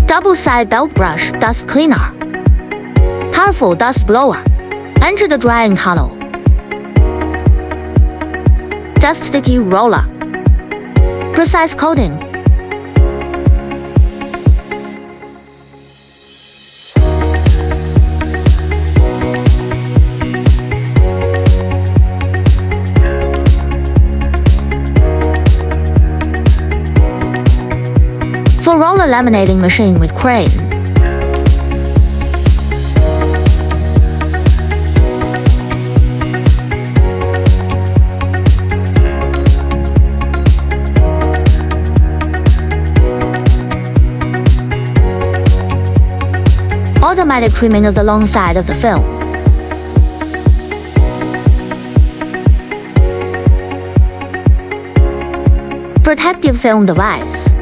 Double-side belt brush dust cleaner. Powerful dust blower. Enter the drying tunnel. Dust sticky roller. Precise coating. For roller laminating machine with crane. Automatic trimming of the long side of the film. Protective film device.